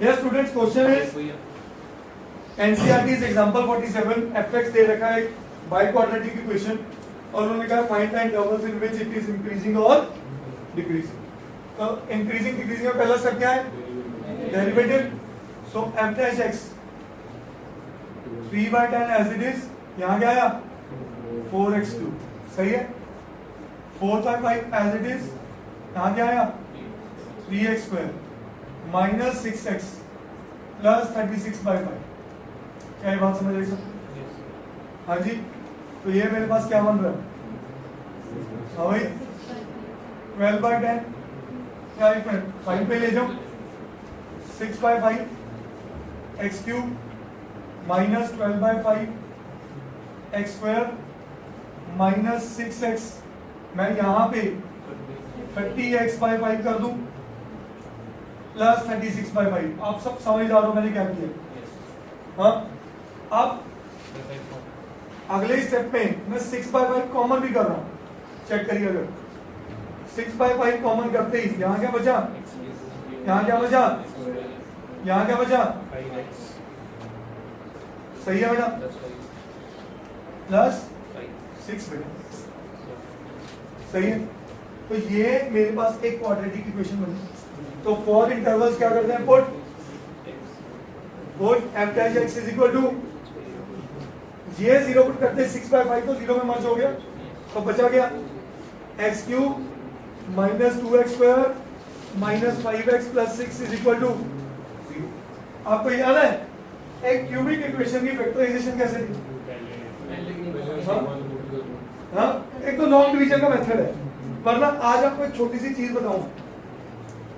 Yes students, question is NCERT's example 47 fx दे रखा है बाई क्वाड्रेटिक इक्वेशन और उन्होंने कहा find the intervals in which it is increasing और डिक्रीजिंग। तो इंक्रीजिंग डिक्रीजिंग का पहला स्टेप क्या है? Derivative. So f dash x 3/10 as it is, यहां क्या आया 4x3, सही है। 4/5 एज इट इज, यहां क्या आया 3x² माइनस 6x प्लस 36/5। क्या ये बात समझ रही सब? हाँ जी। तो ये मेरे पास क्या बन रहा है? हाँ भाई 12/10, क्या 1 मिनट 5 पे ले जाओ, 6/5 x³ minus 12/5 x² minus 6x, मैं यहाँ पे 30x/5 कर दूं प्लस 36/5। आप सब समझ रहे हो मैंने क्या किया? हाँ, अब अगले स्टेप में मैं 6/5 कॉमन भी कर रहा हूं। चेक करिए, अगर 6/5 कॉमन करते ही यहां क्या बचा, यहां क्या बचा, यहां क्या बचा, सही है बेटा, प्लस 6 बेटा, सही है। तो ये मेरे पास एक क्वाड्रेटिक इक्वेशन बनी। तो फॉर इंटरवल्स क्या करते हैं, put f dash x is equal to, ये 0 पुट करते हैं 6/5 तो 0 में मर्ज हो गया, तो बचा गया x³ minus 2x² minus 5x plus 6 is equal to 0। आपको याद है एक क्यूबिक इक्वेशन की फैक्टराइजेशन कैसे थी? हाँ, एक तो लॉन्ग डिवीजन का मेथड है, वरना आज आपको एक छोटी सी चीज बताऊं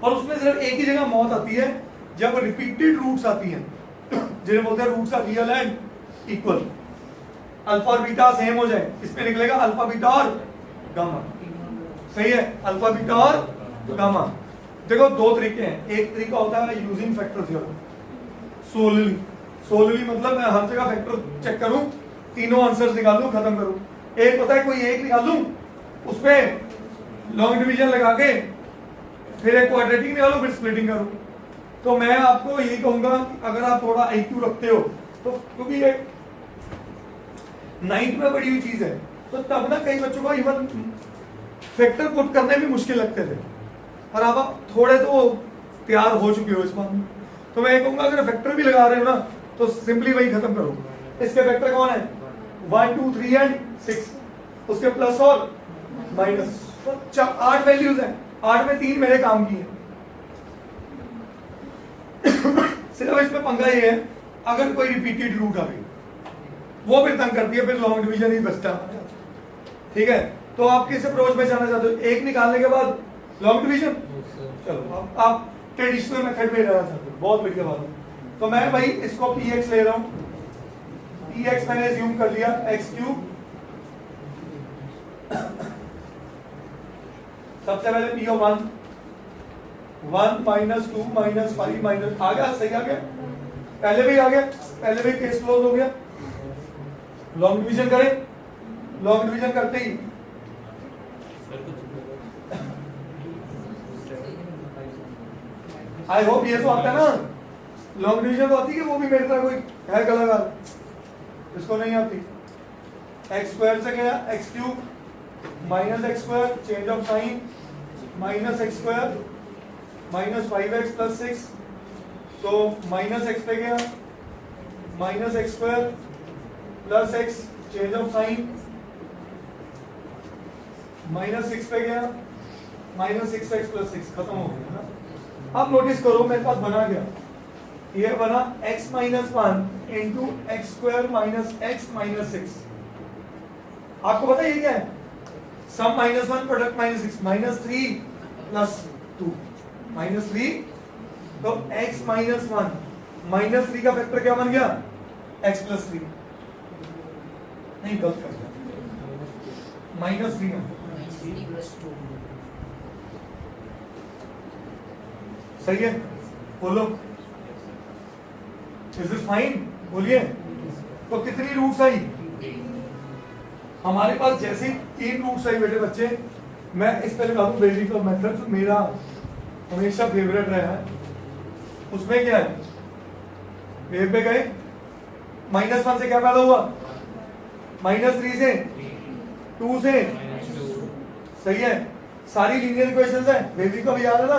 और उसमें सिर्फ एक ही जगह मौत आती है जब रिपीटेड रूट्स आती हैं, जिन्हें बोलते हैं roots are real and equal. Alpha और बीटा सेम हो जाए, इसमें निकलेगा अल्फा बीटा और गामा, सही है, अल्फा बीटा और गामा। देखो दो तरीके हैं, एक तरीका होता है using factor theorem solely. Solely मतलब मैं हर जगह फैक्टर चेक करूं, तीनों आंसर्स निकालूं, खत्म करूं। एक होता है कोई एक निकालूं, उस पे लॉन्ग डिवीजन लगा के फिर एक क्वाड्रेटिक निकालूं, फिर स्प्लिटिंग करूं। तो मैं आपको यही कहूंगा अगर आप थोड़ा IQ रखते हो तो, क्योंकि ये 9th में पढ़ी हुई चीज है, तो तब ना कई बच्चों को इवन फैक्टर पुट करने भी मुश्किल लगते थे, और अब आप थोड़े तो तैयार हो चुके हो इस बात में। तो मैं ये कहूंगा अगर फैक्टर भी लगा रहे हो ना तो सिंपली वही खत्म करो। इसके फैक्टर कौन है? 1 2 3 एंड 6, उसके प्लस और माइनस, तो 8 वैल्यूज हैं, 8 में 3 मेरे काम की है। सिर्फ इसमें पंगा ये है अगर कोई रिपीटेड रूट आ गई वो फिर तंग करती है, फिर लॉन्ग डिवीजन ही बचता है, ठीक है। तो आप किस अप्रोच में जाना चाहते हो? एक निकालने के बाद लॉन्ग डिवीजन, चलो आप ट्रेडिशनल मेथड में रहना चाहते हो, बहुत बढ़िया बात है। तो मैं भाई इसको px ले रहा हूं, px मैंने अज्यूम कर लिया x³ सबसे पहले p of 1 minus 2 minus 5 minus, आ गया, सही आ गया, पहले भी आ गया, पहले भी केस क्लोज हो गया। लॉन्ग डिवीजन करें, लॉन्ग डिवीजन करते ही आई होप ये तो आता है ना, लॉन्ग डिवीजन तो आती है, वो भी मेरे तरह कोई है कलाकार, इसको नहीं आती। x² से गया x³ minus x² change of sine minus x² minus 5x plus 6, तो माइनस x पे गया minus x² plus x change of sine minus 6 पे गया माइनस 6x प्लस 6, खत्म हो गया ना। अब नोटिस करो मेरे पास बना गया, ये बना x minus 1 into x² minus x minus 6। आपको पता है ये क्या है? Sum minus 1 product minus 6, minus 3 plus 2 minus 3, तो x माइनस 1 माइनस 3 का फैक्टर क्या बन गया? x प्लस 3, नहीं गलत कर दिया, माइनस 3 सही है, बोलो इज दिस फाइन? बोलिए। तो कितनी रूट्स आई हमारे पास? जैसे ही 3 रूट्स आई बेटे बच्चे, मैं इस पे लगा दूं बेसिक ऑफ मेथड, जो मेरा हमेशा फेवरेट रहा है। उसमें क्या है, वेव पे गए, -1 से क्या पैदा हुआ, -3 से, 2 से, सही है, सारी लीनियर इक्वेशंस है, वेव का भी याद है ना,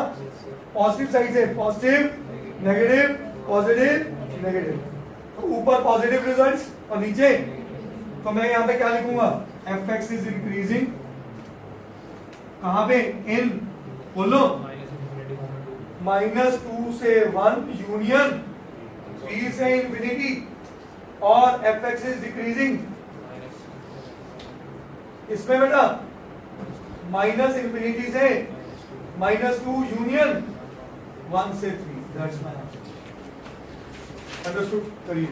पॉजिटिव साइड से पॉजिटिव नेगेटिव पॉजिटिव नेगेटिव, तो ऊपर पॉजिटिव रिजल्ट्स और नीचे, तो मैं यहाँ पे क्या लिखूंगा, fx इज इंक्रीजिंग, कहां पे, इन, बोलो, -2 से 1 यूनियन 3 से इंफिनिटी, और fx इज डिक्रीजिंग इसमें बेटा -इंफिनिटी से -2 यूनियन 1 से 3, दैट्स माय आंसर, अंडरस्टूड, करिए।